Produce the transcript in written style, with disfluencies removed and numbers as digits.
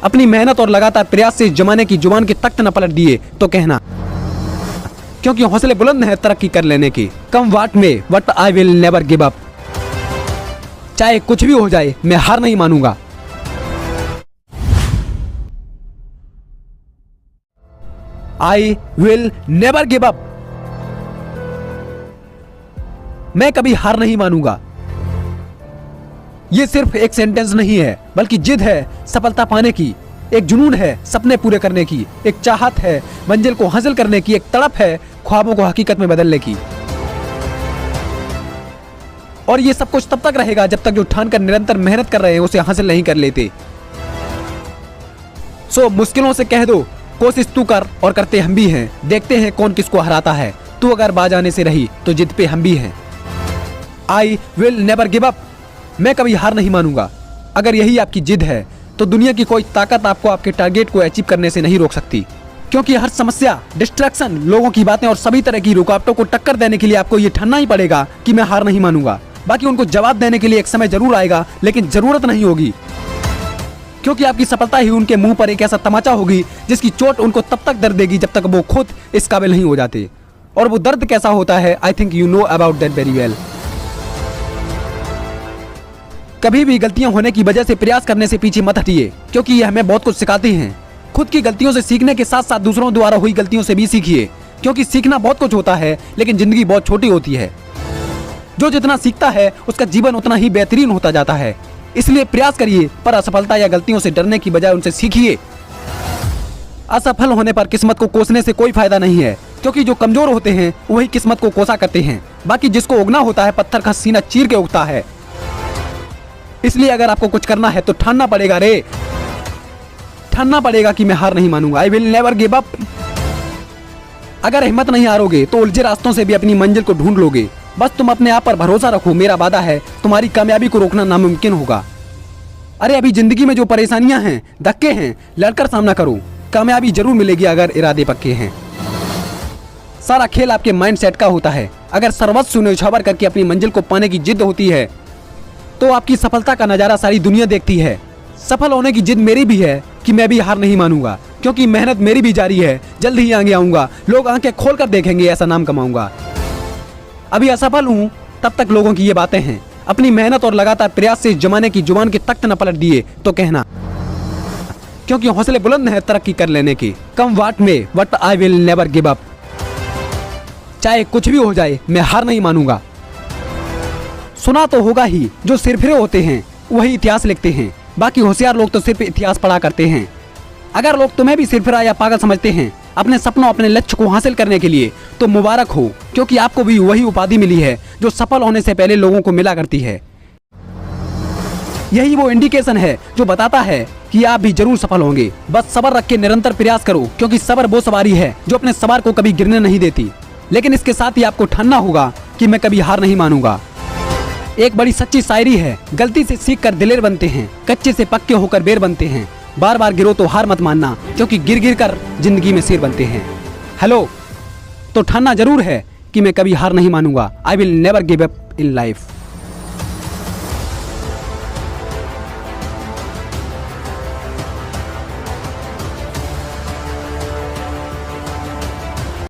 अपनी मेहनत और लगातार प्रयास से इस जमाने की जुबान के तख्त न पलट दिए तो कहना, क्योंकि हौसले बुलंद है तरक्की कर लेने की। कम वाट में but I will never give up. चाहे कुछ भी हो जाए मैं हार नहीं मानूंगा। I will never give up. मैं कभी हार नहीं मानूंगा। ये सिर्फ एक सेंटेंस नहीं है, बल्कि जिद है सफलता पाने की, एक जुनून है सपने पूरे करने की, एक चाहत है मंजिल को हासिल करने की, एक तड़प है ख्वाबों को हकीकत में बदलने की। और ये सब कुछ तब तक रहेगा जब तक जो ठान कर निरंतर मेहनत कर रहे हैं उसे हासिल नहीं कर लेते। सो मुश्किलों से कह दो कोशिश तू कर और करते हम भी हैं, देखते हैं कौन किसको हराता है। तू अगर बाज आने से रही तो जिद पे हम भी हैं। I will never give up. मैं कभी हार नहीं मानूंगा। अगर यही आपकी जिद है तो दुनिया की कोई ताकत आपको आपके टारगेट को अचीव करने से नहीं रोक सकती, क्योंकि हर समस्या, डिस्ट्रैक्शन, लोगों की बातें और सभी तरह की रुकावटों को टक्कर देने के लिए आपको ये ठानना ही पड़ेगा कि मैं हार नहीं मानूंगा। बाकी उनको जवाब देने के लिए एक समय जरूर आएगा, लेकिन जरूरत नहीं होगी, क्योंकि आपकी सफलता ही उनके मुंह पर एक ऐसा तमाचा होगी जिसकी चोट उनको तब तक दर्द देगी जब तक वो खुद इस काबिल नहीं हो जाते। और वो दर्द कैसा होता है, I think you know about that very well. कभी भी गलतियां होने की वजह से प्रयास करने से पीछे मत हटिए, क्योंकि ये हमें बहुत कुछ सिखाती हैं। खुद की गलतियों से सीखने के साथ साथ दूसरों द्वारा हुई गलतियों से भी सीखिए, क्योंकि सीखना बहुत कुछ होता है लेकिन जिंदगी बहुत छोटी होती है। जो जितना सीखता है उसका जीवन उतना ही बेहतरीन होता जाता है। इसलिए प्रयास करिए, पर असफलता या गलतियों से डरने की बजाय उनसे सीखिए। असफल होने पर किस्मत को कोसने से कोई फायदा नहीं है, क्योंकि जो कमजोर होते हैं वही किस्मत को कोसा करते हैं। बाकी जिसको उगना होता है पत्थर का सीना चीर के उगता है। इसलिए अगर आपको कुछ करना है तो ठानना पड़ेगा रे, ठानना पड़ेगा कि मैं हार नहीं मानूंगा। I will never give up. अगर हिम्मत नहीं हारोगे तो उलझे रास्तों से भी अपनी मंजिल को ढूंढ लोगे। बस तुम अपने आप पर भरोसा रखो, मेरा वादा है तुम्हारी कामयाबी को रोकना नामुमकिन होगा। अरे अभी जिंदगी में जो परेशानियां हैं, धक्के हैं, लड़कर सामना करो, कामयाबी जरूर मिलेगी अगर इरादे पक्के हैं। सारा खेल आपके माइंड सेट का होता है। अगर सर्वस्व न्यौछावर करके अपनी मंजिल को पाने की जिद होती है तो आपकी सफलता का नजारा सारी दुनिया देखती है। सफल होने की जिद मेरी भी है कि मैं भी हार नहीं मानूंगा, क्योंकि मेहनत मेरी भी जारी है। जल्द ही आगे आऊंगा, लोग आंखें खोल कर देखेंगे, ऐसा नाम कमाऊंगा। अभी असफल हूं तब तक लोगों की ये बातें हैं। अपनी मेहनत और लगातार प्रयास से इस जमाने की जुबान के तख्त न पलट दिए तो कहना, क्योंकि हौसले बुलंद है तरक्की कर लेने की। कम वाट में but I will never give up. चाहे कुछ भी हो जाए मैं हार नहीं मानूंगा। सुना तो होगा ही, जो सिरफिरे होते हैं वही इतिहास लिखते हैं। बाकी होशियार लोग तो सिर्फ इतिहास पढ़ा करते हैं। अगर लोग तुम्हें भी सिरफिरा या पागल समझते हैं अपने सपनों, अपने लक्ष्य को हासिल करने के लिए, तो मुबारक हो, क्योंकि आपको भी वही उपाधि मिली है जो सफल होने से पहले लोगों को मिला करती है। यही वो इंडिकेशन है जो बताता है कि आप भी जरूर सफल होंगे। बस सब्र रख के निरंतर प्रयास करो, क्योंकि सब्र वो सवारी है जो अपने सवार को कभी गिरने नहीं देती। लेकिन इसके साथ ही आपको ठानना होगा कि मैं कभी हार नहीं मानूंगा। एक बड़ी सच्ची शायरी है, गलती से सीख कर दिलेर बनते हैं, कच्चे से पक्के होकर बेर बनते हैं। बार बार गिरो तो हार मत मानना, क्योंकि गिर गिर कर जिंदगी में शेर बनते हैं। हेलो, तो ठानना जरूर है कि मैं कभी हार नहीं मानूंगा। I will never give up in life.